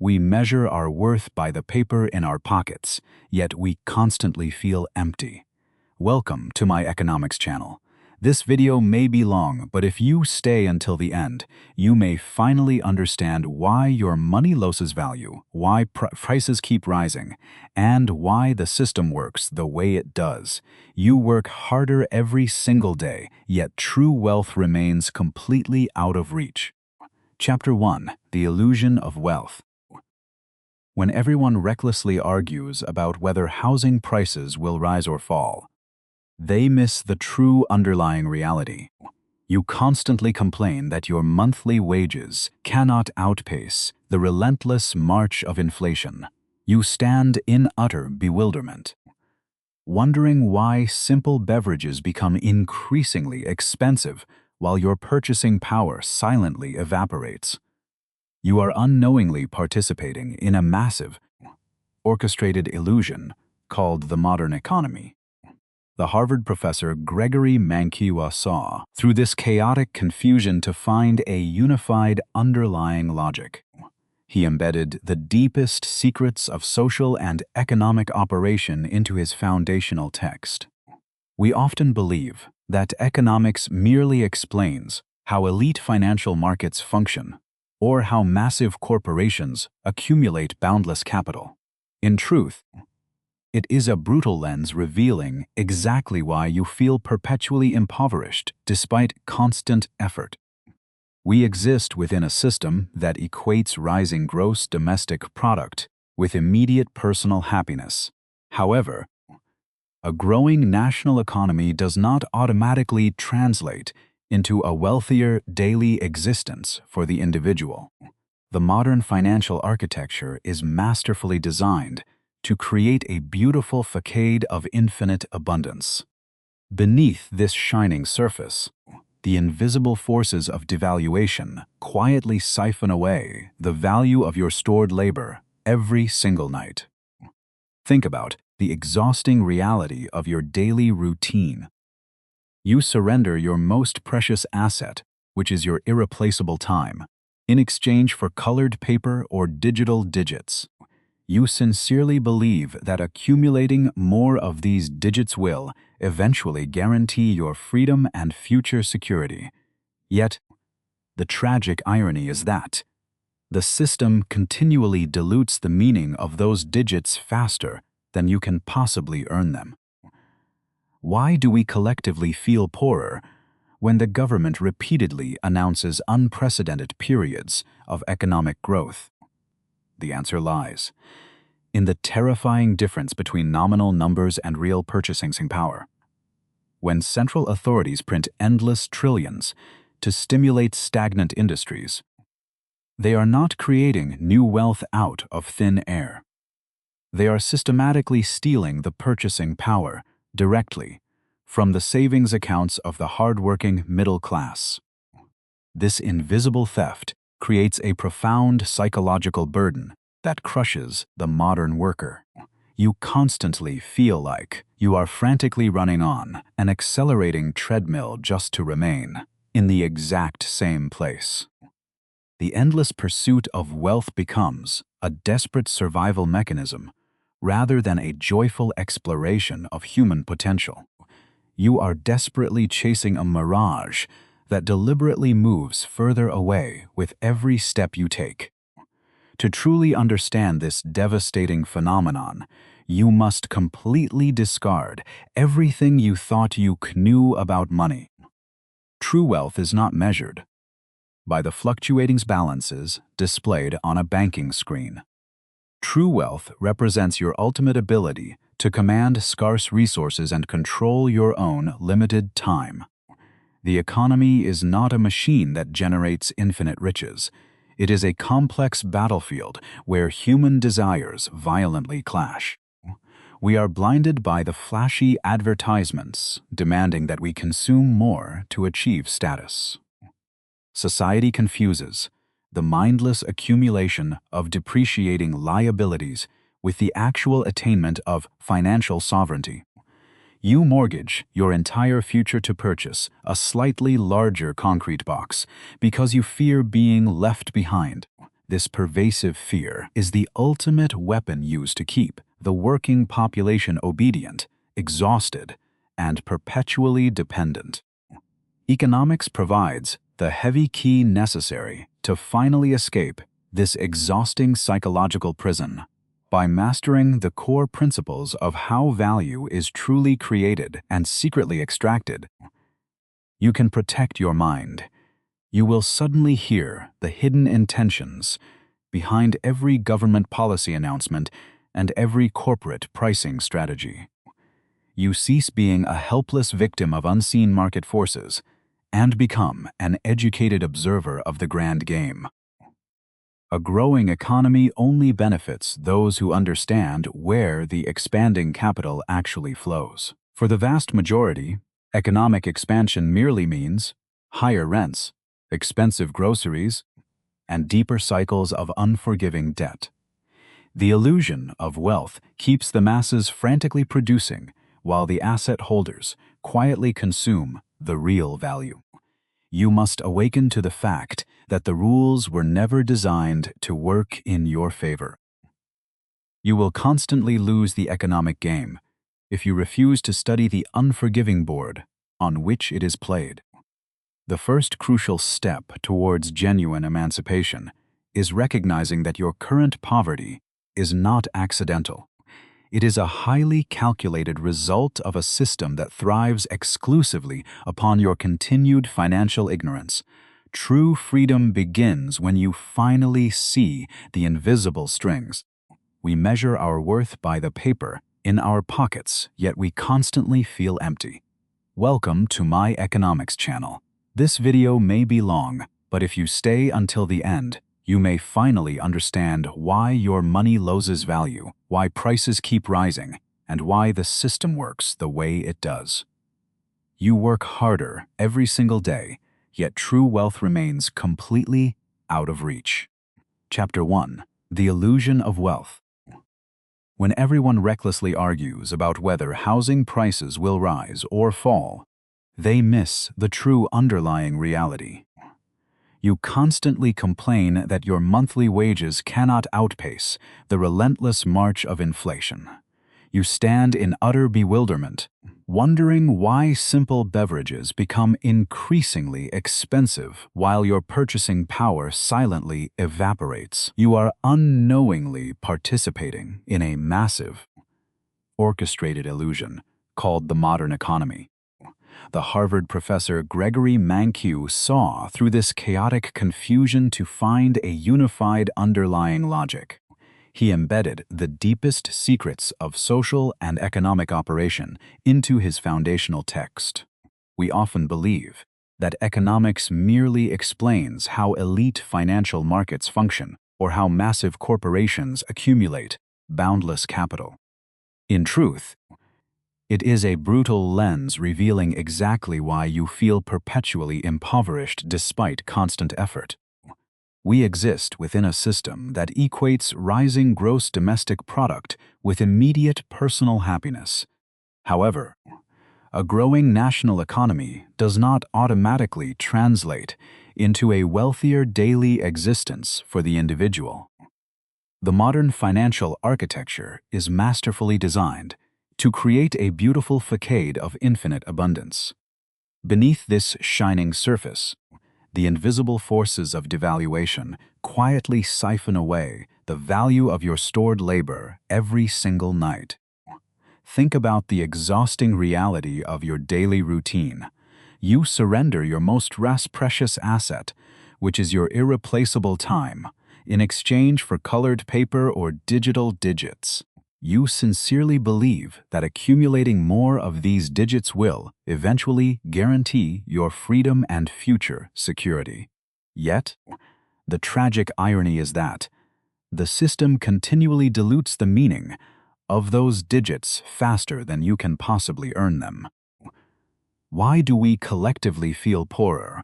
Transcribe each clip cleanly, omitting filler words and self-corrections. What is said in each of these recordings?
We measure our worth by the paper in our pockets, yet we constantly feel empty. Welcome to my economics channel. This video may be long, but if you stay until the end, you may finally understand why your money loses value, why prices keep rising, and why the system works the way it does. You work harder every single day, yet true wealth remains completely out of reach. Chapter 1: The Illusion of Wealth. When everyone recklessly argues about whether housing prices will rise or fall, they miss the true underlying reality. You constantly complain that your monthly wages cannot outpace the relentless march of inflation. You stand in utter bewilderment, wondering why simple beverages become increasingly expensive while your purchasing power silently evaporates. You are unknowingly participating in a massive, orchestrated illusion called the modern economy. The Harvard professor Gregory Mankiw saw through this chaotic confusion to find a unified underlying logic. He embedded the deepest secrets of social and economic operation into his foundational text. We often believe that economics merely explains how elite financial markets function or how massive corporations accumulate boundless capital. In truth, it is a brutal lens revealing exactly why you feel perpetually impoverished despite constant effort. We exist within a system that equates rising gross domestic product with immediate personal happiness. However, a growing national economy does not automatically translate into a wealthier daily existence for the individual. The modern financial architecture is masterfully designed to create a beautiful facade of infinite abundance. Beneath this shining surface, the invisible forces of devaluation quietly siphon away the value of your stored labor every single night. Think about the exhausting reality of your daily routine. You surrender your most precious asset, which is your irreplaceable time, in exchange for colored paper or digital digits. You sincerely believe that accumulating more of these digits will eventually guarantee your freedom and future security. Yet, the tragic irony is that the system continually dilutes the meaning of those digits faster than you can possibly earn them. Why do we collectively feel poorer when the government repeatedly announces unprecedented periods of economic growth? The answer lies in the terrifying difference between nominal numbers and real purchasing power. When central authorities print endless trillions to stimulate stagnant industries, they are not creating new wealth out of thin air. They are systematically stealing the purchasing power directly from the savings accounts of the hardworking middle class. This invisible theft creates a profound psychological burden that crushes the modern worker. You constantly feel like you are frantically running on an accelerating treadmill just to remain in the exact same place. The endless pursuit of wealth becomes a desperate survival mechanism rather than a joyful exploration of human potential. You are desperately chasing a mirage that deliberately moves further away with every step you take. To truly understand this devastating phenomenon, you must completely discard everything you thought you knew about money. True wealth is not measured by the fluctuating balances displayed on a banking screen. True wealth represents your ultimate ability to command scarce resources and control your own limited time. The economy is not a machine that generates infinite riches. It is a complex battlefield where human desires violently clash. We are blinded by the flashy advertisements demanding that we consume more to achieve status. Society confuses the mindless accumulation of depreciating liabilities with the actual attainment of financial sovereignty. You mortgage your entire future to purchase a slightly larger concrete box because you fear being left behind, This pervasive fear is the ultimate weapon used to keep the working population obedient, exhausted, and perpetually dependent. Economics provides the heavy key necessary to finally escape this exhausting psychological prison. By mastering the core principles of how value is truly created and secretly extracted, you can protect your mind. You will suddenly hear the hidden intentions behind every government policy announcement and every corporate pricing strategy. You cease being a helpless victim of unseen market forces and become an educated observer of the grand game. A growing economy only benefits those who understand where the expanding capital actually flows. For the vast majority, economic expansion merely means higher rents, expensive groceries, and deeper cycles of unforgiving debt. The illusion of wealth keeps the masses frantically producing while the asset holders quietly consume the real value. You must awaken to the fact that the rules were never designed to work in your favor. You will constantly lose the economic game if you refuse to study the unforgiving board on which it is played. The first crucial step towards genuine emancipation is recognizing that your current poverty is not accidental. It is a highly calculated result of a system that thrives exclusively upon your continued financial ignorance. True freedom begins when you finally see the invisible strings. We measure our worth by the paper in our pockets, yet we constantly feel empty. Welcome to my economics channel. This video may be long, but if you stay until the end, you may finally understand why your money loses value, why prices keep rising, and why the system works the way it does. You work harder every single day, yet true wealth remains completely out of reach. Chapter 1. The Illusion of Wealth. When everyone recklessly argues about whether housing prices will rise or fall, they miss the true underlying reality. You constantly complain that your monthly wages cannot outpace the relentless march of inflation. You stand in utter bewilderment, wondering why simple beverages become increasingly expensive while your purchasing power silently evaporates. You are unknowingly participating in a massive, orchestrated illusion called the modern economy. The Harvard professor Gregory Mankiw saw through this chaotic confusion to find a unified underlying logic. He embedded the deepest secrets of social and economic operation into his foundational text. We often believe that economics merely explains how elite financial markets function or how massive corporations accumulate boundless capital. In truth, it is a brutal lens revealing exactly why you feel perpetually impoverished despite constant effort. We exist within a system that equates rising gross domestic product with immediate personal happiness. However, a growing national economy does not automatically translate into a wealthier daily existence for the individual. The modern financial architecture is masterfully designed to create a beautiful facade of infinite abundance. Beneath this shining surface, the invisible forces of devaluation quietly siphon away the value of your stored labor every single night. Think about the exhausting reality of your daily routine. You surrender your most precious asset, which is your irreplaceable time, in exchange for colored paper or digital digits. You sincerely believe that accumulating more of these digits will eventually guarantee your freedom and future security. Yet, the tragic irony is that the system continually dilutes the meaning of those digits faster than you can possibly earn them. Why do we collectively feel poorer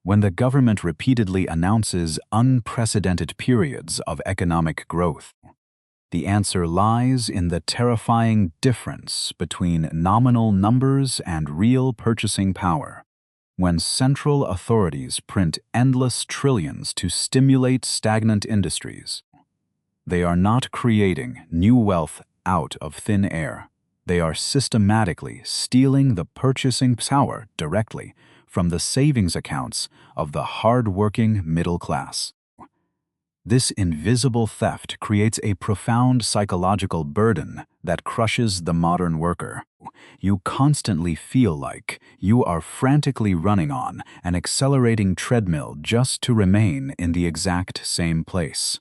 when the government repeatedly announces unprecedented periods of economic growth? The answer lies in the terrifying difference between nominal numbers and real purchasing power. When central authorities print endless trillions to stimulate stagnant industries, they are not creating new wealth out of thin air. They are systematically stealing the purchasing power directly from the savings accounts of the hard-working middle class. This invisible theft creates a profound psychological burden that crushes the modern worker. You constantly feel like you are frantically running on an accelerating treadmill just to remain in the exact same place.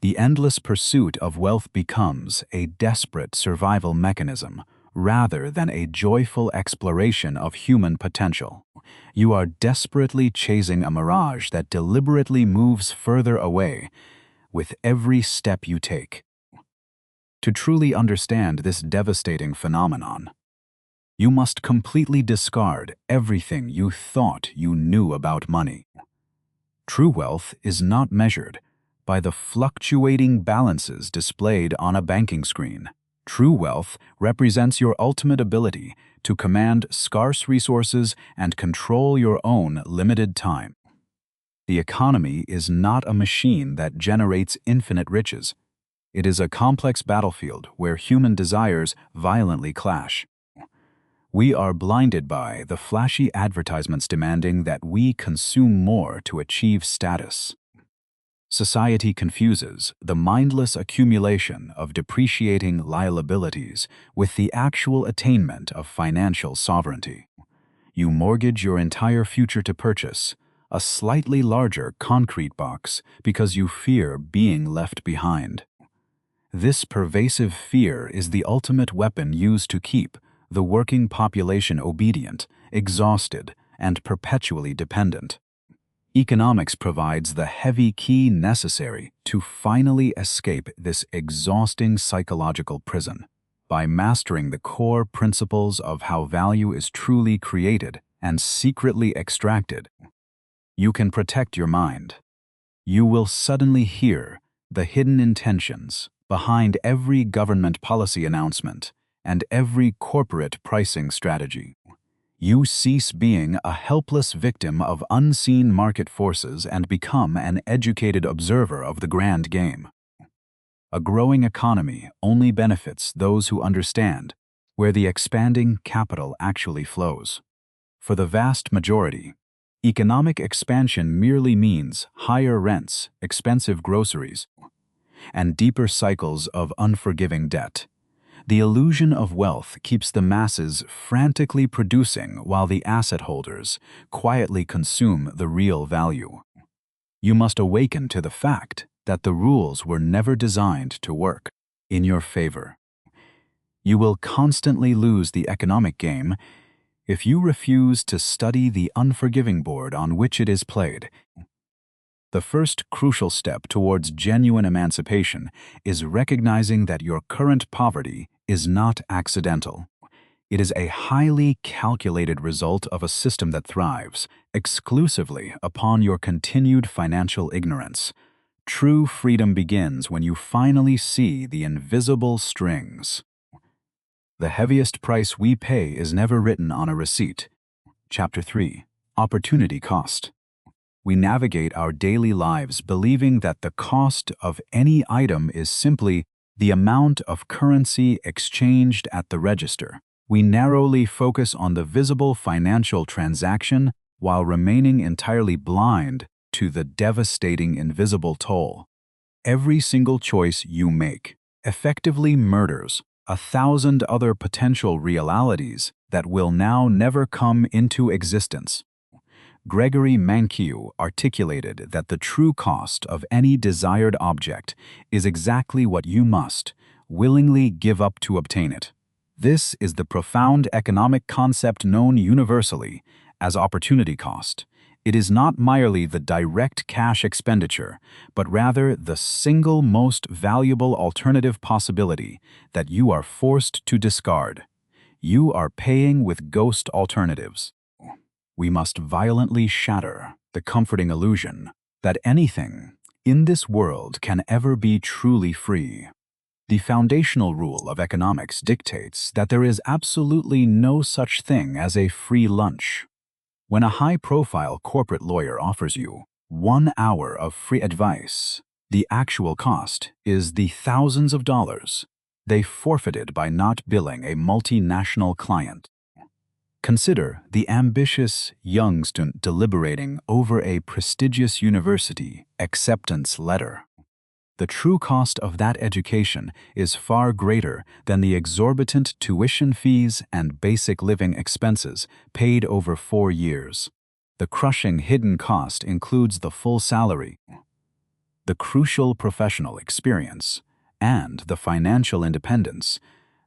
The endless pursuit of wealth becomes a desperate survival mechanism rather than a joyful exploration of human potential. You are desperately chasing a mirage that deliberately moves further away with every step you take. To truly understand this devastating phenomenon, you must completely discard everything you thought you knew about money. True wealth is not measured by the fluctuating balances displayed on a banking screen. True wealth represents your ultimate ability to command scarce resources and control your own limited time. The economy is not a machine that generates infinite riches. It is a complex battlefield where human desires violently clash. We are blinded by the flashy advertisements demanding that we consume more to achieve status. Society confuses the mindless accumulation of depreciating liabilities with the actual attainment of financial sovereignty. You mortgage your entire future to purchase a slightly larger concrete box because you fear being left behind. This pervasive fear is the ultimate weapon used to keep the working population obedient, exhausted, and perpetually dependent. Economics provides the heavy key necessary to finally escape this exhausting psychological prison. By mastering the core principles of how value is truly created and secretly extracted, you can protect your mind. You will suddenly hear the hidden intentions behind every government policy announcement and every corporate pricing strategy. You cease being a helpless victim of unseen market forces and become an educated observer of the grand game. A growing economy only benefits those who understand where the expanding capital actually flows. For the vast majority, economic expansion merely means higher rents, expensive groceries, and deeper cycles of unforgiving debt. The illusion of wealth keeps the masses frantically producing while the asset holders quietly consume the real value. You must awaken to the fact that the rules were never designed to work in your favor. You will constantly lose the economic game if you refuse to study the unforgiving board on which it is played. The first crucial step towards genuine emancipation is recognizing that your current poverty is not accidental. It is a highly calculated result of a system that thrives exclusively upon your continued financial ignorance. True freedom begins when you finally see the invisible strings. The heaviest price we pay is never written on a receipt. Chapter 3. Opportunity Cost. We navigate our daily lives believing that the cost of any item is simply the amount of currency exchanged at the register. We narrowly focus on the visible financial transaction while remaining entirely blind to the devastating invisible toll. Every single choice you make effectively murders 1,000 other potential realities that will now never come into existence. Gregory Mankiw articulated that the true cost of any desired object is exactly what you must willingly give up to obtain it. This is the profound economic concept known universally as opportunity cost. It is not merely the direct cash expenditure, but rather the single most valuable alternative possibility that you are forced to discard. You are paying with ghost alternatives. We must violently shatter the comforting illusion that anything in this world can ever be truly free. The foundational rule of economics dictates that there is absolutely no such thing as a free lunch. When a high-profile corporate lawyer offers you 1 hour of free advice, the actual cost is the thousands of dollars they forfeited by not billing a multinational client. Consider the ambitious young student deliberating over a prestigious university acceptance letter. The true cost of that education is far greater than the exorbitant tuition fees and basic living expenses paid over 4 years. The crushing hidden cost includes the full salary, the crucial professional experience, and the financial independence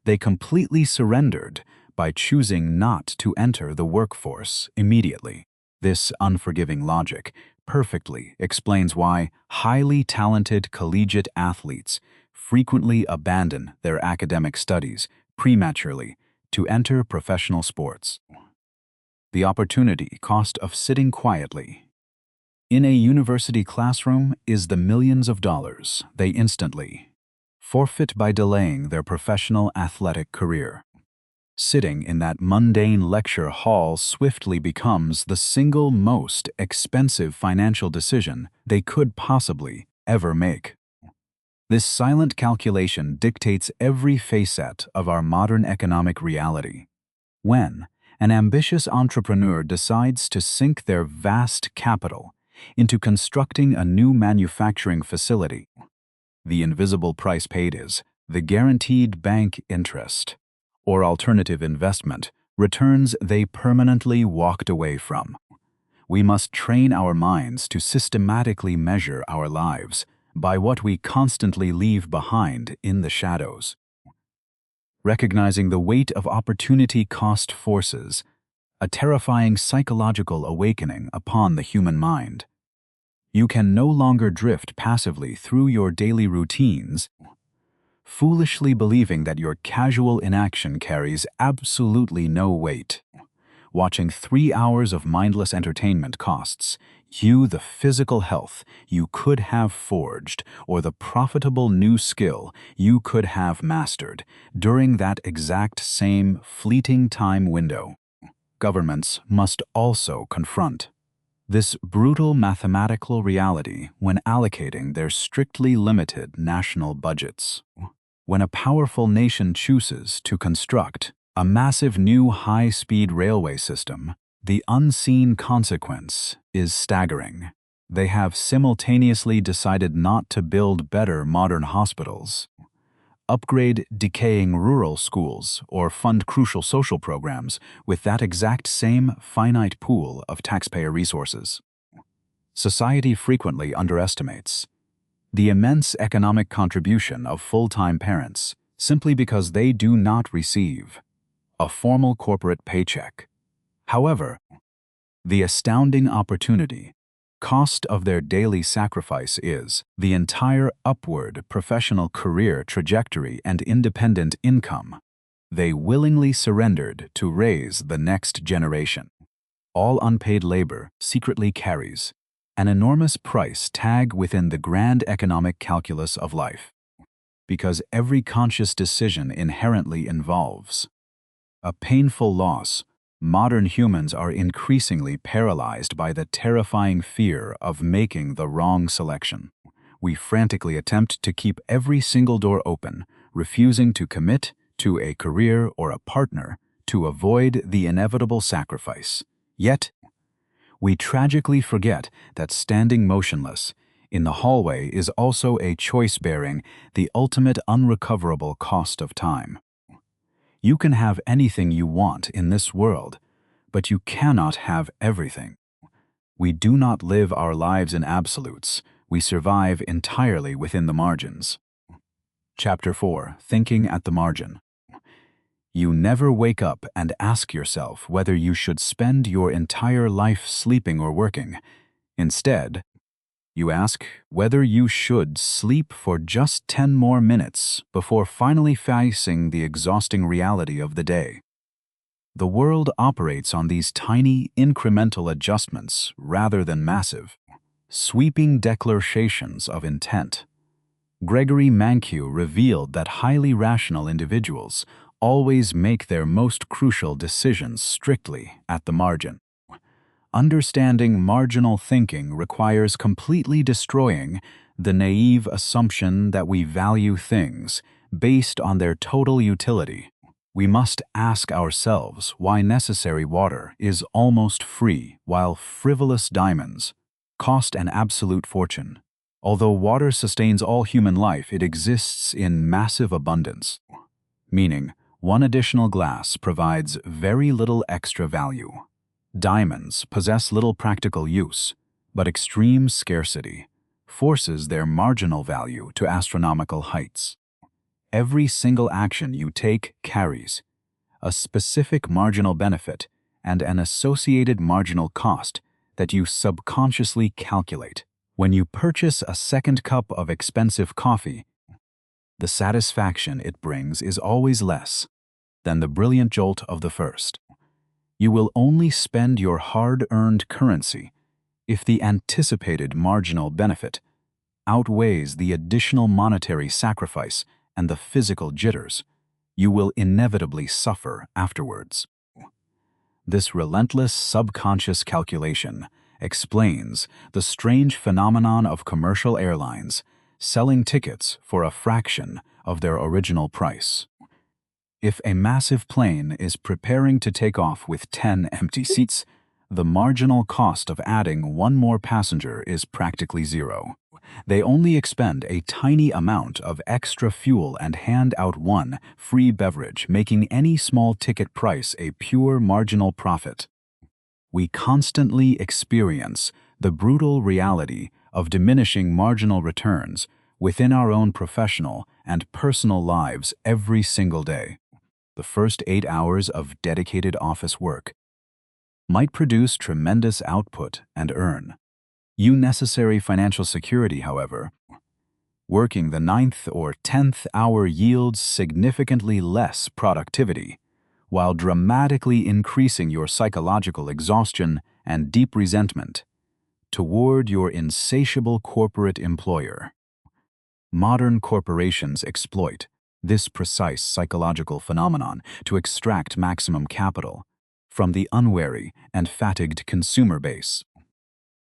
they completely surrendered by choosing not to enter the workforce immediately. This unforgiving logic perfectly explains why highly talented collegiate athletes frequently abandon their academic studies prematurely to enter professional sports. The opportunity cost of sitting quietly in a university classroom is the millions of dollars they instantly forfeit by delaying their professional athletic career. Sitting in that mundane lecture hall swiftly becomes the single most expensive financial decision they could possibly ever make. This silent calculation dictates every facet of our modern economic reality. When an ambitious entrepreneur decides to sink their vast capital into constructing a new manufacturing facility, the invisible price paid is the guaranteed bank interest, or alternative investment, returns they permanently walked away from. We must train our minds to systematically measure our lives by what we constantly leave behind in the shadows. Recognizing the weight of opportunity cost forces a terrifying psychological awakening upon the human mind. You can no longer drift passively through your daily routines, foolishly believing that your casual inaction carries absolutely no weight. Watching 3 hours of mindless entertainment costs you the physical health you could have forged or the profitable new skill you could have mastered during that exact same fleeting time window. Governments must also confront this brutal mathematical reality when allocating their strictly limited national budgets. When a powerful nation chooses to construct a massive new high-speed railway system, the unseen consequence is staggering. They have simultaneously decided not to build better modern hospitals, upgrade decaying rural schools, or fund crucial social programs with that exact same finite pool of taxpayer resources. Society frequently underestimates the immense economic contribution of full-time parents simply because they do not receive a formal corporate paycheck. However, the astounding opportunity cost of their daily sacrifice is the entire upward professional career trajectory and independent income they willingly surrendered to raise the next generation. All unpaid labor secretly carries an enormous price tag within the grand economic calculus of life, because every conscious decision inherently involves a painful loss. Modern humans are increasingly paralyzed by the terrifying fear of making the wrong selection. We frantically attempt to keep every single door open, refusing to commit to a career or a partner to avoid the inevitable sacrifice. Yet, we tragically forget that standing motionless in the hallway is also a choice bearing the ultimate unrecoverable cost of time. You can have anything you want in this world, but you cannot have everything. We do not live our lives in absolutes. We survive entirely within the margins. Chapter 4. Thinking at the Margin. You never wake up and ask yourself whether you should spend your entire life sleeping or working. Instead, you ask whether you should sleep for just 10 more minutes before finally facing the exhausting reality of the day. The world operates on these tiny, incremental adjustments rather than massive, sweeping declarations of intent. Gregory Mankiw revealed that highly rational individuals always make their most crucial decisions strictly at the margin. Understanding marginal thinking requires completely destroying the naive assumption that we value things based on their total utility. We must ask ourselves why necessary water is almost free while frivolous diamonds cost an absolute fortune. Although water sustains all human life, it exists in massive abundance, meaning one additional glass provides very little extra value. Diamonds possess little practical use, but extreme scarcity forces their marginal value to astronomical heights. Every single action you take carries a specific marginal benefit and an associated marginal cost that you subconsciously calculate. When you purchase a second cup of expensive coffee, the satisfaction it brings is always less than the brilliant jolt of the first. You will only spend your hard-earned currency if the anticipated marginal benefit outweighs the additional monetary sacrifice and the physical jitters you will inevitably suffer afterwards. This relentless subconscious calculation explains the strange phenomenon of commercial airlines selling tickets for a fraction of their original price. If a massive plane is preparing to take off with 10 empty seats, the marginal cost of adding one more passenger is practically zero. They only expend a tiny amount of extra fuel and hand out one free beverage, making any small ticket price a pure marginal profit. We constantly experience the brutal reality of diminishing marginal returns within our own professional and personal lives every single day. The first 8 hours of dedicated office work might produce tremendous output and earn you necessary financial security, however. Working the 9th or 10th hour yields significantly less productivity, while dramatically increasing your psychological exhaustion and deep resentment toward your insatiable corporate employer. Modern corporations exploit this precise psychological phenomenon to extract maximum capital from the unwary and fatigued consumer base.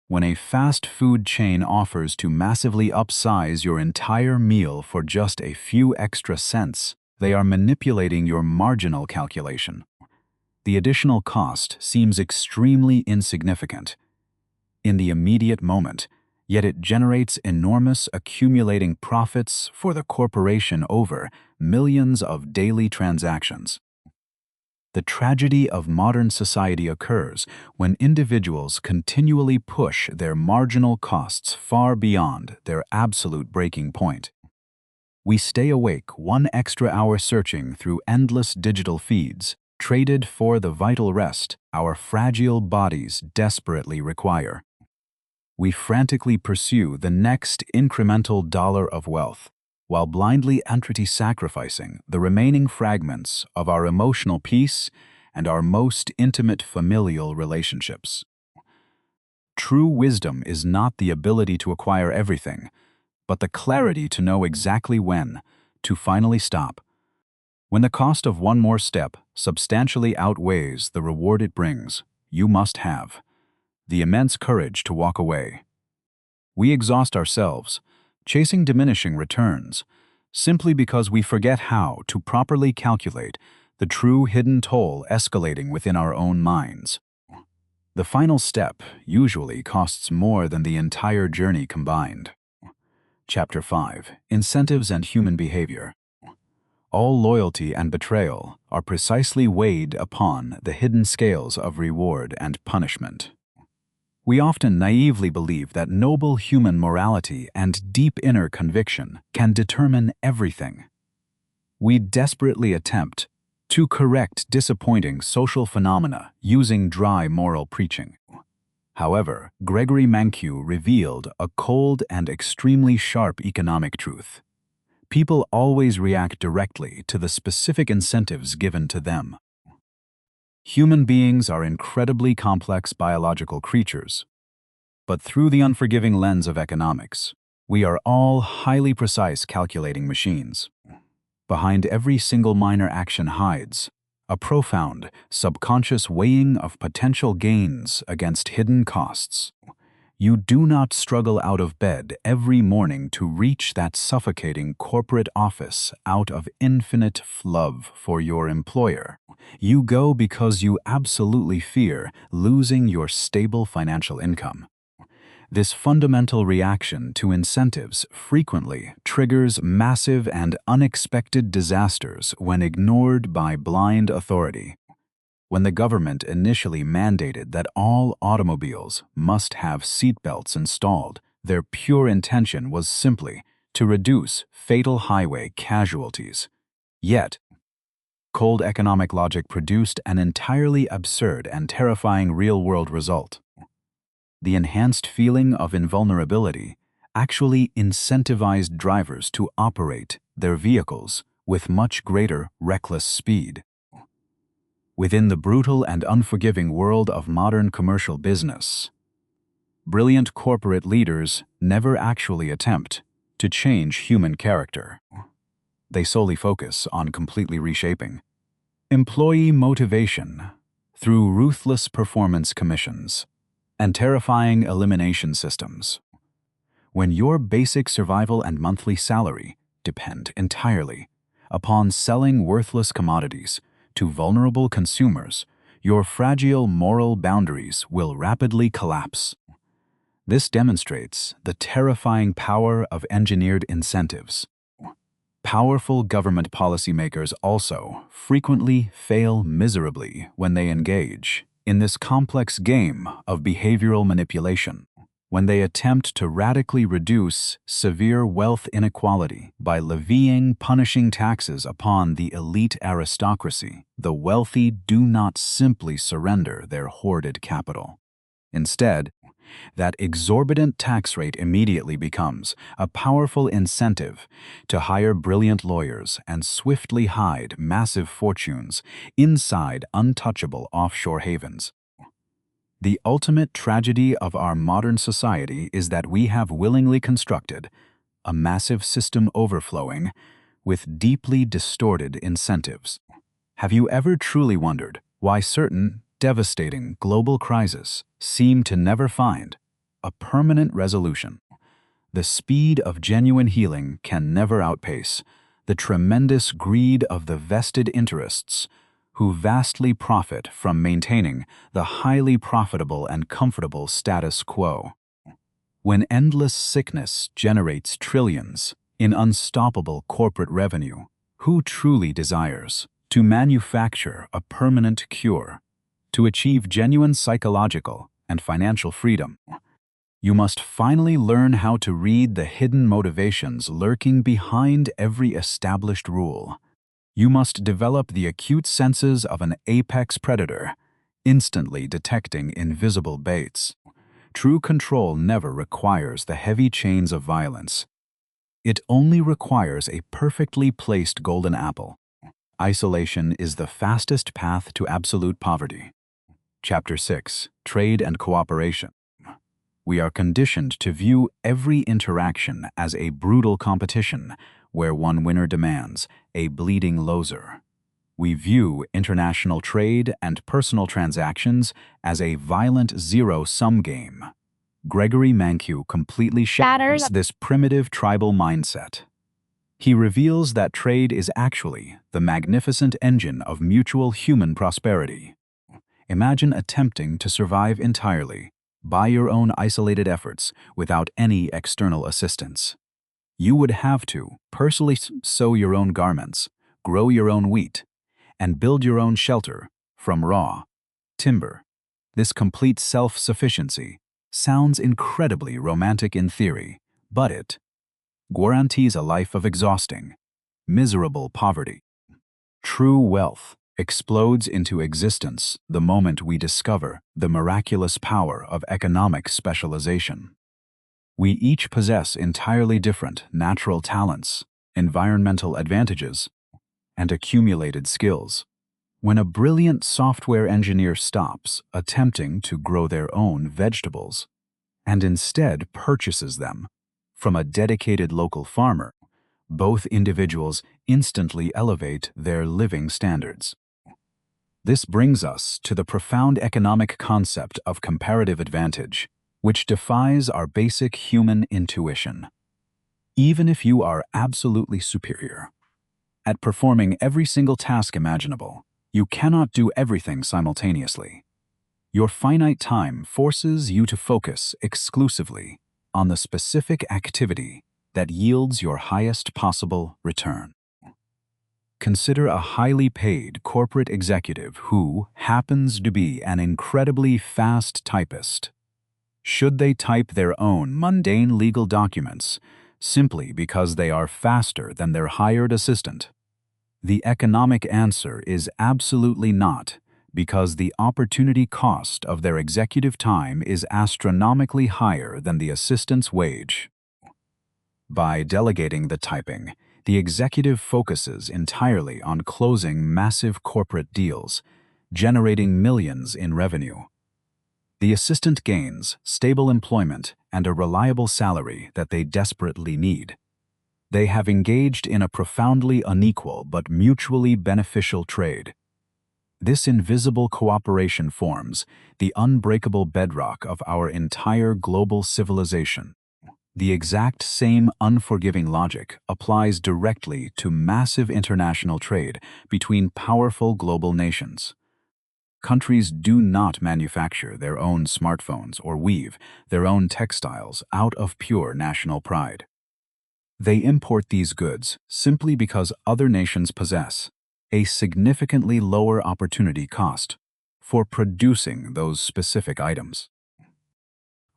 When a fast food chain offers to massively upsize your entire meal for just a few extra cents, they are manipulating your marginal calculation. The additional cost seems extremely insignificant in the immediate moment, yet it generates enormous accumulating profits for the corporation over millions of daily transactions. The tragedy of modern society occurs when individuals continually push their marginal costs far beyond their absolute breaking point. We stay awake one extra hour searching through endless digital feeds, traded for the vital rest our fragile bodies desperately require. We frantically pursue the next incremental dollar of wealth, while blindly sacrificing the remaining fragments of our emotional peace and our most intimate familial relationships. True wisdom is not the ability to acquire everything, but the clarity to know exactly when to finally stop. When the cost of one more step substantially outweighs the reward it brings, you must have the immense courage to walk away. We exhaust ourselves, chasing diminishing returns, simply because we forget how to properly calculate the true hidden toll escalating within our own minds. The final step usually costs more than the entire journey combined. Chapter 5: Incentives and Human Behavior. All loyalty and betrayal are precisely weighed upon the hidden scales of reward and punishment. We often naively believe that noble human morality and deep inner conviction can determine everything. We desperately attempt to correct disappointing social phenomena using dry moral preaching. However, Gregory Mankiw revealed a cold and extremely sharp economic truth. People always react directly to the specific incentives given to them. Human beings are incredibly complex biological creatures, but through the unforgiving lens of economics, we are all highly precise calculating machines. Behind every single minor action hides a profound, subconscious weighing of potential gains against hidden costs. You do not struggle out of bed every morning to reach that suffocating corporate office out of infinite love for your employer. You go because you absolutely fear losing your stable financial income. This fundamental reaction to incentives frequently triggers massive and unexpected disasters when ignored by blind authority. When the government initially mandated that all automobiles must have seatbelts installed, their pure intention was simply to reduce fatal highway casualties. Yet, cold economic logic produced an entirely absurd and terrifying real-world result. The enhanced feeling of invulnerability actually incentivized drivers to operate their vehicles with much greater reckless speed. Within the brutal and unforgiving world of modern commercial business, brilliant corporate leaders never actually attempt to change human character. They solely focus on completely reshaping employee motivation through ruthless performance commissions and terrifying elimination systems. When your basic survival and monthly salary depend entirely upon selling worthless commodities to vulnerable consumers, your fragile moral boundaries will rapidly collapse. This demonstrates the terrifying power of engineered incentives. Powerful government policymakers also frequently fail miserably when they engage in this complex game of behavioral manipulation. When they attempt to radically reduce severe wealth inequality by levying punishing taxes upon the elite aristocracy, the wealthy do not simply surrender their hoarded capital. Instead, that exorbitant tax rate immediately becomes a powerful incentive to hire brilliant lawyers and swiftly hide massive fortunes inside untouchable offshore havens. The ultimate tragedy of our modern society is that we have willingly constructed a massive system overflowing with deeply distorted incentives. Have you ever truly wondered why certain devastating global crises seem to never find a permanent resolution? The speed of genuine healing can never outpace the tremendous greed of the vested interests who vastly profit from maintaining the highly profitable and comfortable status quo. When endless sickness generates trillions in unstoppable corporate revenue, who truly desires to manufacture a permanent cure? To achieve genuine psychological and financial freedom, you must finally learn how to read the hidden motivations lurking behind every established rule. You must develop the acute senses of an apex predator, instantly detecting invisible baits. True control never requires the heavy chains of violence. It only requires a perfectly placed golden apple. Isolation is the fastest path to absolute poverty. Chapter 6: Trade and Cooperation. We are conditioned to view every interaction as a brutal competition where one winner demands a bleeding loser. We view international trade and personal transactions as a violent zero-sum game. Gregory Mankiw completely shatters this primitive tribal mindset. He reveals that trade is actually the magnificent engine of mutual human prosperity. Imagine attempting to survive entirely by your own isolated efforts without any external assistance. You would have to personally sew your own garments, grow your own wheat, and build your own shelter from raw timber. This complete self-sufficiency sounds incredibly romantic in theory, but it guarantees a life of exhausting, miserable poverty. True wealth explodes into existence the moment we discover the miraculous power of economic specialization. We each possess entirely different natural talents, environmental advantages, and accumulated skills. When a brilliant software engineer stops attempting to grow their own vegetables and instead purchases them from a dedicated local farmer, both individuals instantly elevate their living standards. This brings us to the profound economic concept of comparative advantage, which defies our basic human intuition. Even if you are absolutely superior at performing every single task imaginable, you cannot do everything simultaneously. Your finite time forces you to focus exclusively on the specific activity that yields your highest possible return. Consider a highly paid corporate executive who happens to be an incredibly fast typist. Should they type their own mundane legal documents simply because they are faster than their hired assistant? The economic answer is absolutely not, because the opportunity cost of their executive time is astronomically higher than the assistant's wage. By delegating the typing, the executive focuses entirely on closing massive corporate deals, generating millions in revenue. The assistant gains stable employment and a reliable salary that they desperately need. They have engaged in a profoundly unequal but mutually beneficial trade. This invisible cooperation forms the unbreakable bedrock of our entire global civilization. The exact same unforgiving logic applies directly to massive international trade between powerful global nations. Countries do not manufacture their own smartphones or weave their own textiles out of pure national pride. They import these goods simply because other nations possess a significantly lower opportunity cost for producing those specific items.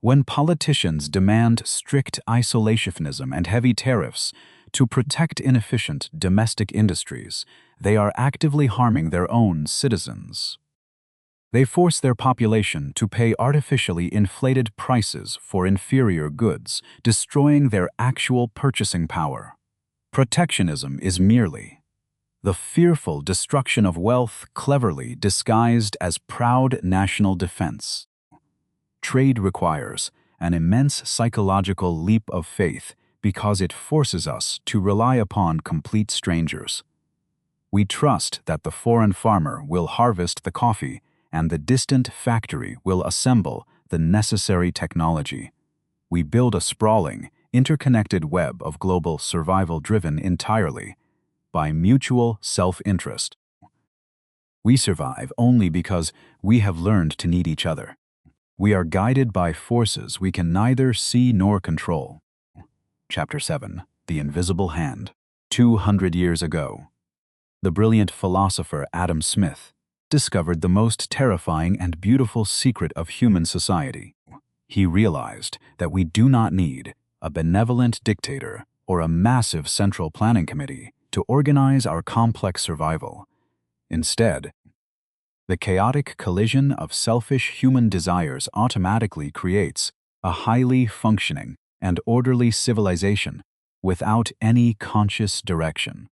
When politicians demand strict isolationism and heavy tariffs to protect inefficient domestic industries, they are actively harming their own citizens. They force their population to pay artificially inflated prices for inferior goods, destroying their actual purchasing power. Protectionism is merely the fearful destruction of wealth cleverly disguised as proud national defense. Trade requires an immense psychological leap of faith because it forces us to rely upon complete strangers. We trust that the foreign farmer will harvest the coffee and the distant factory will assemble the necessary technology. We build a sprawling, interconnected web of global survival driven entirely by mutual self-interest. We survive only because we have learned to need each other. We are guided by forces we can neither see nor control. Chapter 7. The Invisible Hand. 200 years ago, the brilliant philosopher Adam Smith discovered the most terrifying and beautiful secret of human society. He realized that we do not need a benevolent dictator or a massive central planning committee to organize our complex survival. Instead, the chaotic collision of selfish human desires automatically creates a highly functioning and orderly civilization without any conscious direction.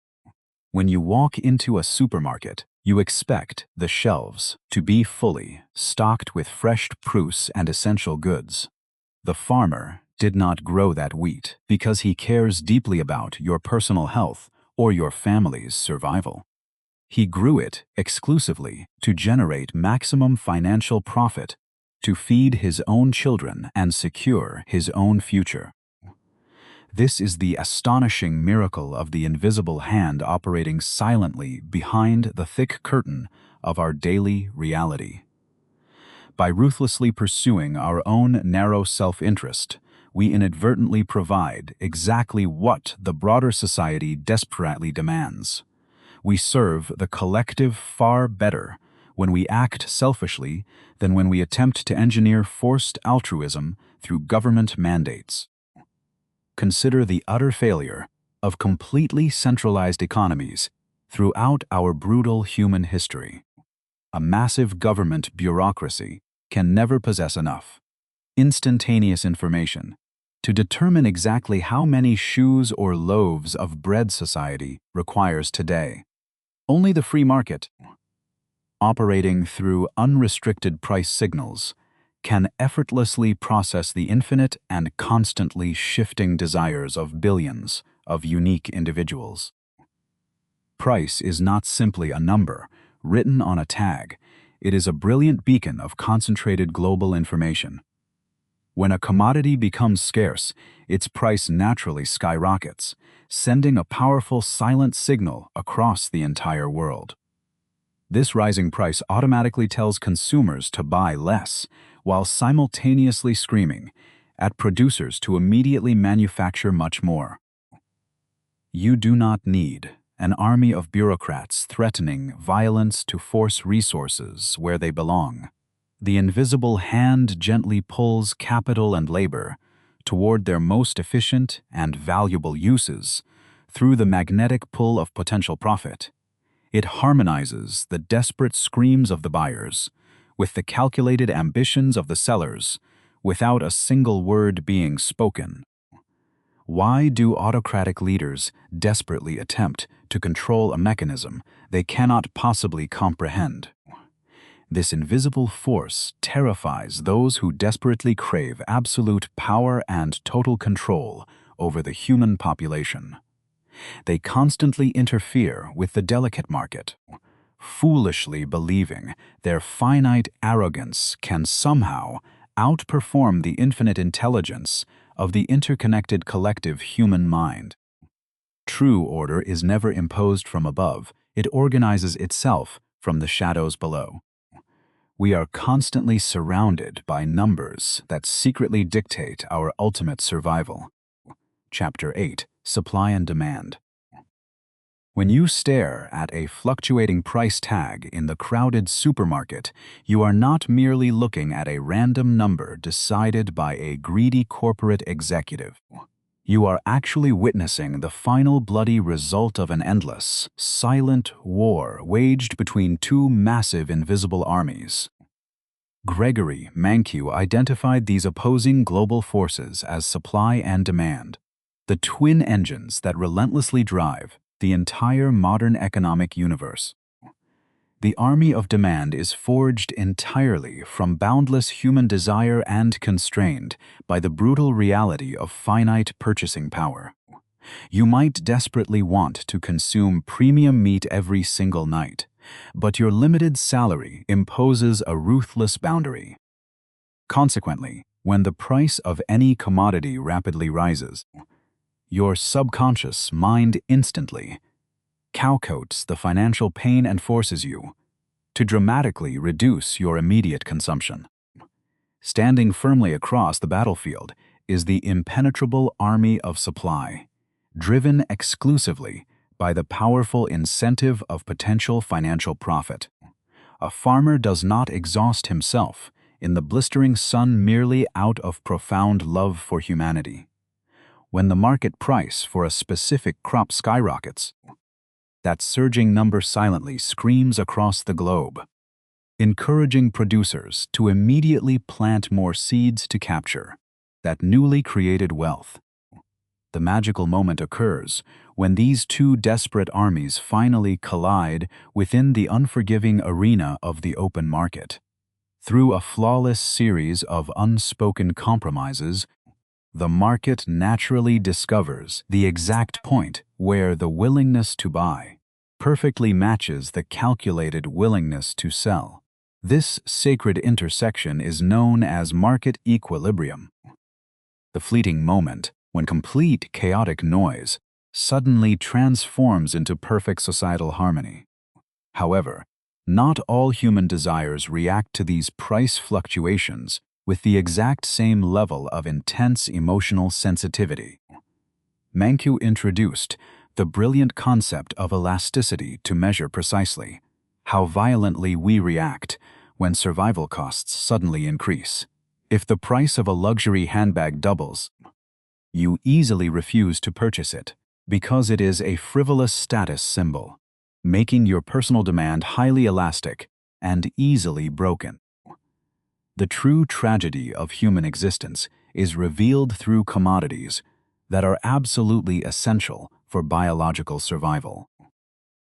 When you walk into a supermarket, you expect the shelves to be fully stocked with fresh produce and essential goods. The farmer did not grow that wheat because he cares deeply about your personal health or your family's survival. He grew it exclusively to generate maximum financial profit, to feed his own children and secure his own future. This is the astonishing miracle of the invisible hand operating silently behind the thick curtain of our daily reality. By ruthlessly pursuing our own narrow self-interest, we inadvertently provide exactly what the broader society desperately demands. We serve the collective far better when we act selfishly than when we attempt to engineer forced altruism through government mandates. Consider the utter failure of completely centralized economies throughout our brutal human history. A massive government bureaucracy can never possess enough instantaneous information to determine exactly how many shoes or loaves of bread society requires today. Only the free market, operating through unrestricted price signals, can effortlessly process the infinite and constantly shifting desires of billions of unique individuals. Price is not simply a number, written on a tag. It is a brilliant beacon of concentrated global information. When a commodity becomes scarce, its price naturally skyrockets, sending a powerful silent signal across the entire world. This rising price automatically tells consumers to buy less, while simultaneously screaming at producers to immediately manufacture much more. You do not need an army of bureaucrats threatening violence to force resources where they belong. The invisible hand gently pulls capital and labor toward their most efficient and valuable uses through the magnetic pull of potential profit. It harmonizes the desperate screams of the buyers with the calculated ambitions of the sellers without a single word being spoken. Why do autocratic leaders desperately attempt to control a mechanism they cannot possibly comprehend? This invisible force terrifies those who desperately crave absolute power and total control over the human population. They constantly interfere with the delicate market, foolishly believing their finite arrogance can somehow outperform the infinite intelligence of the interconnected collective human mind. True order is never imposed from above, it organizes itself from the shadows below. We are constantly surrounded by numbers that secretly dictate our ultimate survival. Chapter 8: Supply and Demand. When you stare at a fluctuating price tag in the crowded supermarket, you are not merely looking at a random number decided by a greedy corporate executive. You are actually witnessing the final bloody result of an endless, silent war waged between two massive invisible armies. Gregory Mankiw identified these opposing global forces as supply and demand, the twin engines that relentlessly drive the entire modern economic universe. The army of demand is forged entirely from boundless human desire and constrained by the brutal reality of finite purchasing power. You might desperately want to consume premium meat every single night, but your limited salary imposes a ruthless boundary. Consequently, when the price of any commodity rapidly rises, your subconscious mind instantly cowcoats the financial pain and forces you to dramatically reduce your immediate consumption. Standing firmly across the battlefield is the impenetrable army of supply, driven exclusively by the powerful incentive of potential financial profit. A farmer does not exhaust himself in the blistering sun merely out of profound love for humanity. When the market price for a specific crop skyrockets, that surging number silently screams across the globe, encouraging producers to immediately plant more seeds to capture that newly created wealth. The magical moment occurs when these two desperate armies finally collide within the unforgiving arena of the open market. Through a flawless series of unspoken compromises, the market naturally discovers the exact point where the willingness to buy perfectly matches the calculated willingness to sell. This sacred intersection is known as market equilibrium. The fleeting moment when complete chaotic noise suddenly transforms into perfect societal harmony. However, not all human desires react to these price fluctuations with the exact same level of intense emotional sensitivity. Mankiw introduced the brilliant concept of elasticity to measure precisely how violently we react when survival costs suddenly increase. If the price of a luxury handbag doubles, you easily refuse to purchase it because it is a frivolous status symbol, making your personal demand highly elastic and easily broken. The true tragedy of human existence is revealed through commodities that are absolutely essential for biological survival.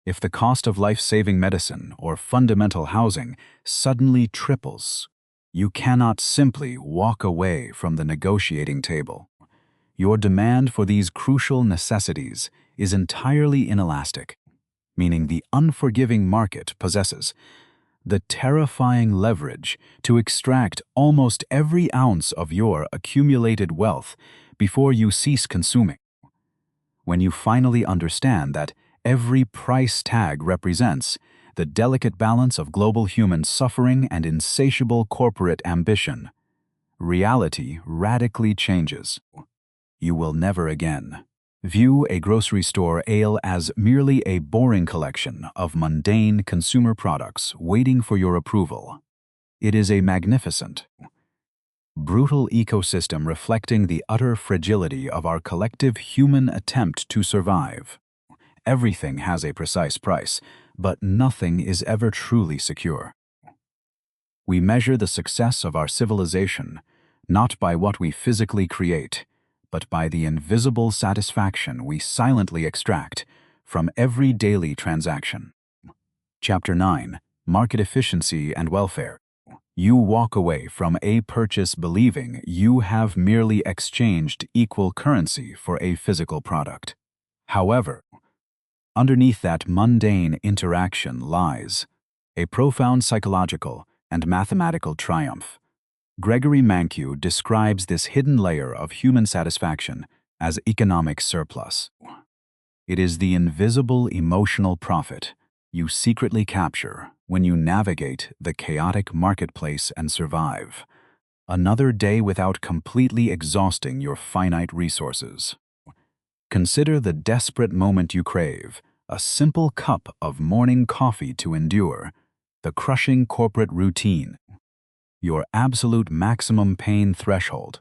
If the cost of life-saving medicine or fundamental housing suddenly triples, you cannot simply walk away from the negotiating table. Your demand for these crucial necessities is entirely inelastic. meaning the unforgiving market possesses the terrifying leverage to extract almost every ounce of your accumulated wealth before you cease consuming. When you finally understand that every price tag represents the delicate balance of global human suffering and insatiable corporate ambition, reality radically changes. You will never again view a grocery store aisle as merely a boring collection of mundane consumer products waiting for your approval. It is a magnificent, brutal ecosystem reflecting the utter fragility of our collective human attempt to survive. Everything has a precise price, but nothing is ever truly secure. We measure the success of our civilization not by what we physically create, but by the invisible satisfaction we silently extract from every daily transaction. Chapter 9. Market Efficiency and Welfare. You walk away from a purchase believing you have merely exchanged equal currency for a physical product. However, underneath that mundane interaction lies a profound psychological and mathematical triumph. Gregory Mankiw describes this hidden layer of human satisfaction as economic surplus. It is the invisible emotional profit you secretly capture when you navigate the chaotic marketplace and survive another day without completely exhausting your finite resources. Consider the desperate moment you crave, a simple cup of morning coffee to endure, the crushing corporate routine, your absolute maximum pain threshold,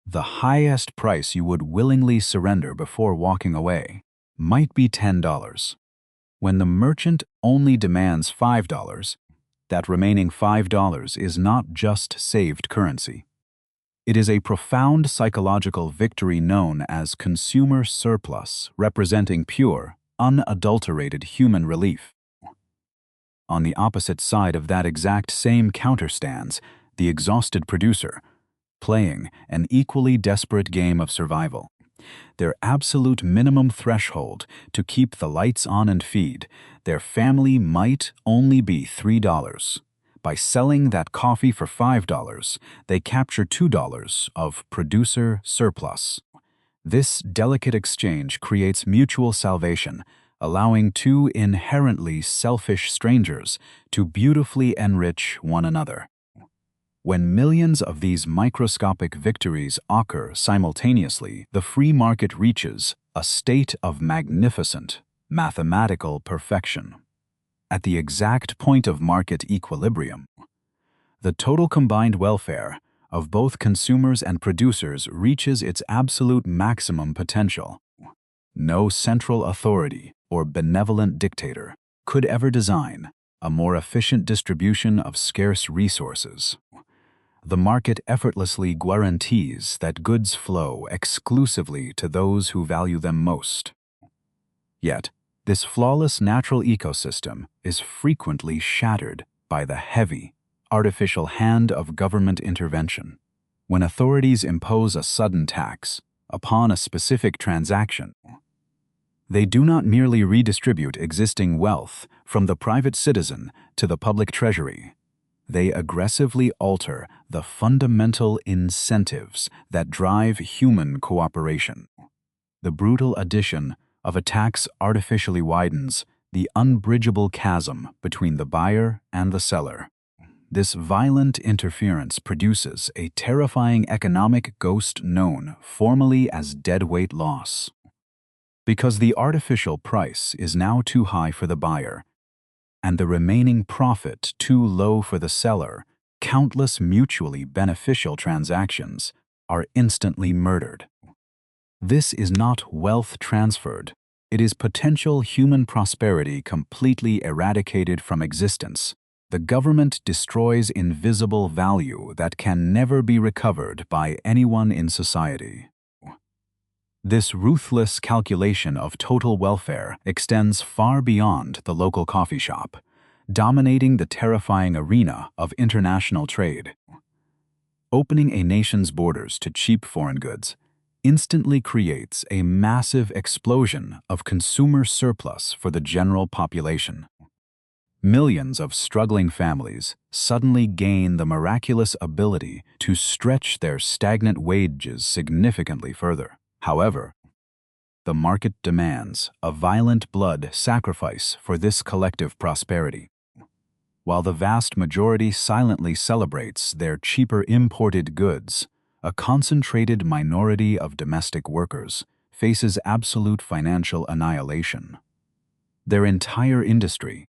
the highest price you would willingly surrender before walking away, might be $10. When the merchant only demands $5, that remaining $5 is not just saved currency. It is a profound psychological victory known as consumer surplus, representing pure, unadulterated human relief. On the opposite side of that exact same counter stands the exhausted producer, playing an equally desperate game of survival. Their absolute minimum threshold to keep the lights on and feed their family might only be $3. By selling that coffee for $5, they capture $2 of producer surplus. This delicate exchange creates mutual salvation, allowing two inherently selfish strangers to beautifully enrich one another. When millions of these microscopic victories occur simultaneously, the free market reaches a state of magnificent, mathematical perfection. At the exact point of market equilibrium, the total combined welfare of both consumers and producers reaches its absolute maximum potential. No central authority or benevolent dictator could ever design a more efficient distribution of scarce resources. The market effortlessly guarantees that goods flow exclusively to those who value them most. Yet, this flawless natural ecosystem is frequently shattered by the heavy, artificial hand of government intervention. When authorities impose a sudden tax upon a specific transaction, they do not merely redistribute existing wealth from the private citizen to the public treasury. They aggressively alter the fundamental incentives that drive human cooperation. The brutal addition of a tax artificially widens the unbridgeable chasm between the buyer and the seller. This violent interference produces a terrifying economic ghost known formally as deadweight loss. Because the artificial price is now too high for the buyer, and the remaining profit too low for the seller, countless mutually beneficial transactions are instantly murdered. This is not wealth transferred. It is potential human prosperity completely eradicated from existence. The government destroys invisible value that can never be recovered by anyone in society. This ruthless calculation of total welfare extends far beyond the local coffee shop, dominating the terrifying arena of international trade. Opening a nation's borders to cheap foreign goods instantly creates a massive explosion of consumer surplus for the general population. Millions of struggling families suddenly gain the miraculous ability to stretch their stagnant wages significantly further. However, the market demands a violent blood sacrifice for this collective prosperity. While the vast majority silently celebrates their cheaper imported goods, a concentrated minority of domestic workers faces absolute financial annihilation. Their entire industry,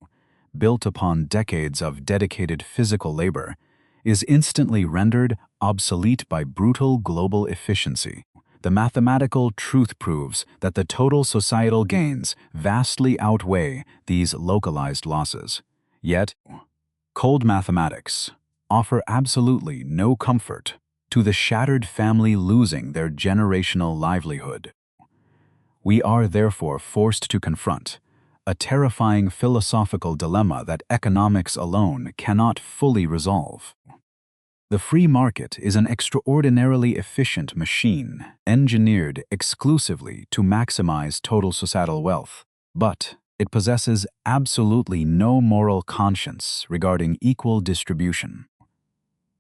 built upon decades of dedicated physical labor, is instantly rendered obsolete by brutal global efficiency. The mathematical truth proves that the total societal gains vastly outweigh these localized losses. Yet, cold mathematics offer absolutely no comfort to the shattered family losing their generational livelihood. We are therefore forced to confront a terrifying philosophical dilemma that economics alone cannot fully resolve. The free market is an extraordinarily efficient machine engineered exclusively to maximize total societal wealth, but it possesses absolutely no moral conscience regarding equal distribution.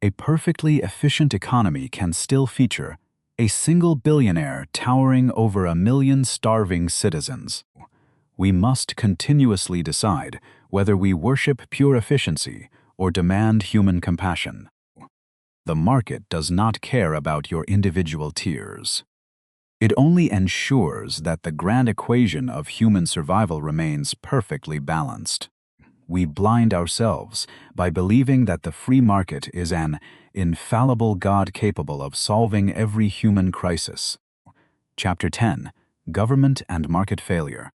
A perfectly efficient economy can still feature a single billionaire towering over 1 million starving citizens. We must continuously decide whether we worship pure efficiency or demand human compassion. The market does not care about your individual tears. It only ensures that the grand equation of human survival remains perfectly balanced. We blind ourselves by believing that the free market is an infallible God capable of solving every human crisis. Chapter 10: Government and Market Failure.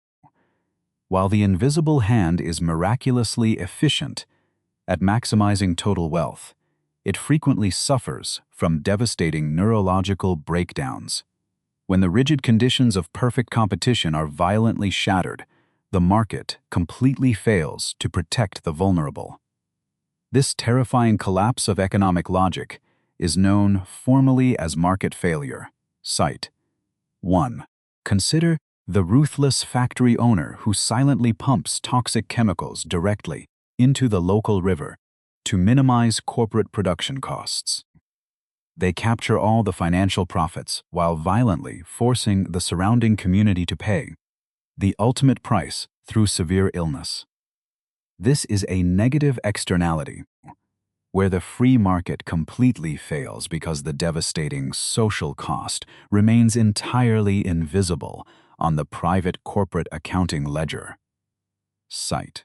While the invisible hand is miraculously efficient at maximizing total wealth, it frequently suffers from devastating neurological breakdowns. When the rigid conditions of perfect competition are violently shattered, the market completely fails to protect the vulnerable. This terrifying collapse of economic logic is known formally as market failure. Cite 1. Consider the ruthless factory owner who silently pumps toxic chemicals directly into the local river to minimize corporate production costs. They capture all the financial profits while violently forcing the surrounding community to pay the ultimate price through severe illness. This is a negative externality, where the free market completely fails because the devastating social cost remains entirely invisible on the private corporate accounting ledger. Cite.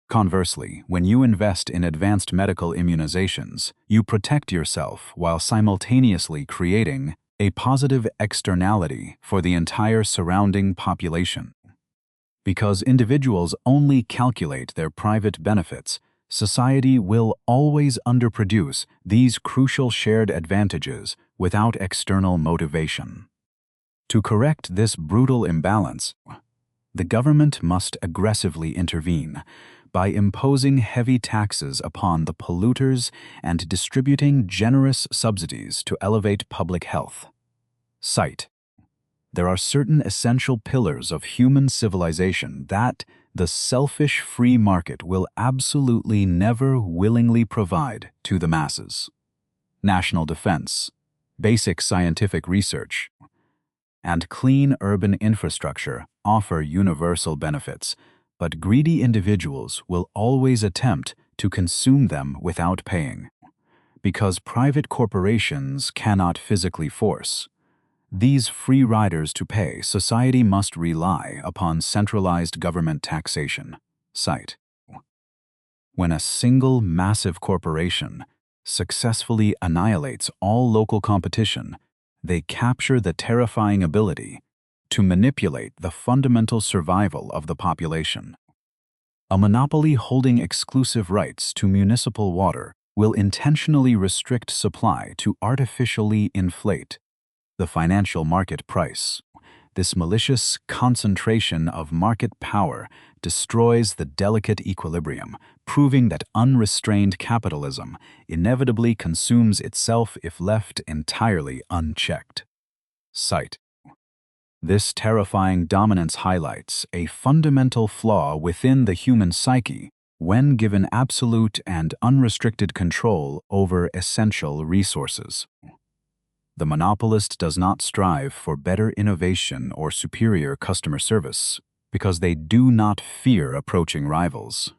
Conversely, when you invest in advanced medical immunizations, you protect yourself while simultaneously creating a positive externality for the entire surrounding population. Because individuals only calculate their private benefits, society will always underproduce these crucial shared advantages without external motivation. To correct this brutal imbalance, the government must aggressively intervene by imposing heavy taxes upon the polluters and distributing generous subsidies to elevate public health. Cite. There are certain essential pillars of human civilization that the selfish free market will absolutely never willingly provide to the masses. National defense, basic scientific research, and clean urban infrastructure offer universal benefits, but greedy individuals will always attempt to consume them without paying. Because private corporations cannot physically force these free riders to pay, society must rely upon centralized government taxation. Cite. When a single massive corporation successfully annihilates all local competition, they capture the terrifying ability to manipulate the fundamental survival of the population. A monopoly holding exclusive rights to municipal water will intentionally restrict supply to artificially inflate the financial market price. This malicious concentration of market power destroys the delicate equilibrium, proving that unrestrained capitalism inevitably consumes itself if left entirely unchecked. Sight. This terrifying dominance highlights a fundamental flaw within the human psyche when given absolute and unrestricted control over essential resources. The monopolist does not strive for better innovation or superior customer service because they do not fear approaching rivals.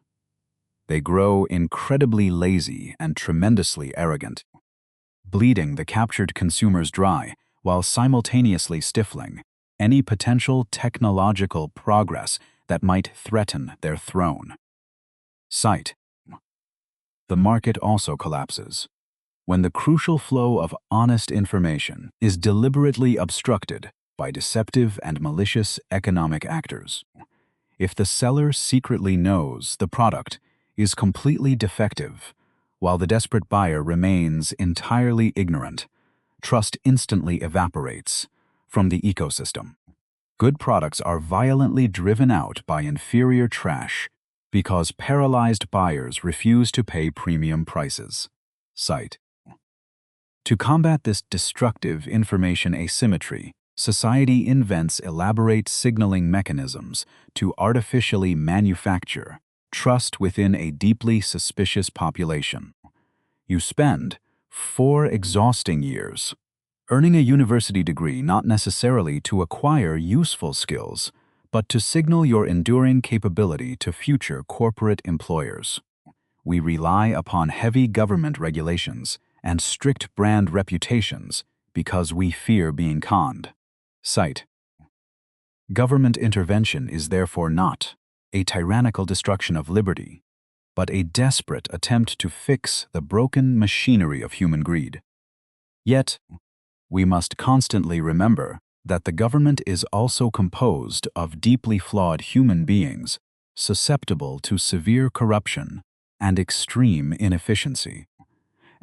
They grow incredibly lazy and tremendously arrogant, bleeding the captured consumers dry while simultaneously stifling any potential technological progress that might threaten their throne. Sight. The market also collapses when the crucial flow of honest information is deliberately obstructed by deceptive and malicious economic actors. If the seller secretly knows the product is completely defective, while the desperate buyer remains entirely ignorant, trust instantly evaporates from the ecosystem. Good products are violently driven out by inferior trash because paralyzed buyers refuse to pay premium prices. Sight. To combat this destructive information asymmetry, society invents elaborate signaling mechanisms to artificially manufacture trust within a deeply suspicious population. You spend 4 exhausting years earning a university degree not necessarily to acquire useful skills, but to signal your enduring capability to future corporate employers. We rely upon heavy government regulations and strict brand reputations because we fear being conned. Sight. Government intervention is therefore not a tyrannical destruction of liberty, but a desperate attempt to fix the broken machinery of human greed. Yet, we must constantly remember that the government is also composed of deeply flawed human beings, susceptible to severe corruption and extreme inefficiency.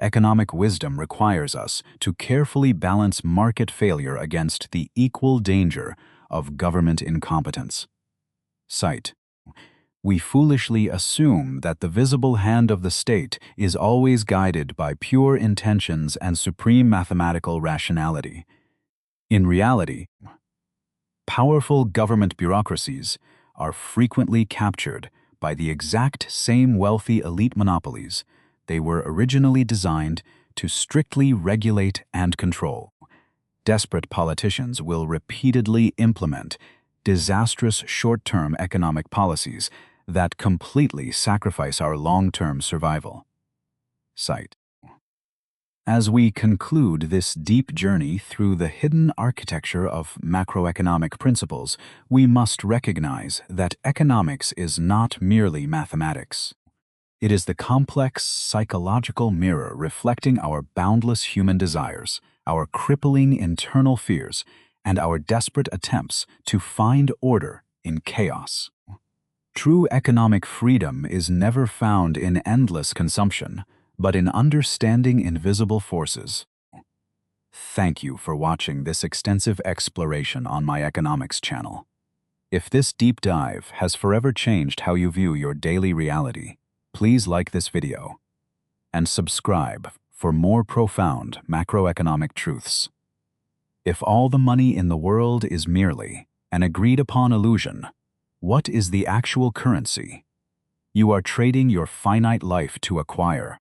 Economic wisdom requires us to carefully balance market failure against the equal danger of government incompetence. Sight. We foolishly assume that the visible hand of the state is always guided by pure intentions and supreme mathematical rationality. In reality, powerful government bureaucracies are frequently captured by the exact same wealthy elite monopolies they were originally designed to strictly regulate and control. Desperate politicians will repeatedly implement disastrous short-term economic policies that completely sacrifice our long-term survival. Sight. As we conclude this deep journey through the hidden architecture of macroeconomic principles, we must recognize that economics is not merely mathematics. It is the complex psychological mirror reflecting our boundless human desires, our crippling internal fears, and our desperate attempts to find order in chaos. True economic freedom is never found in endless consumption, but in understanding invisible forces. Thank you for watching this extensive exploration on my economics channel. If this deep dive has forever changed how you view your daily reality, please like this video and subscribe for more profound macroeconomic truths. If all the money in the world is merely an agreed-upon illusion, what is the actual currency you are trading your finite life to acquire?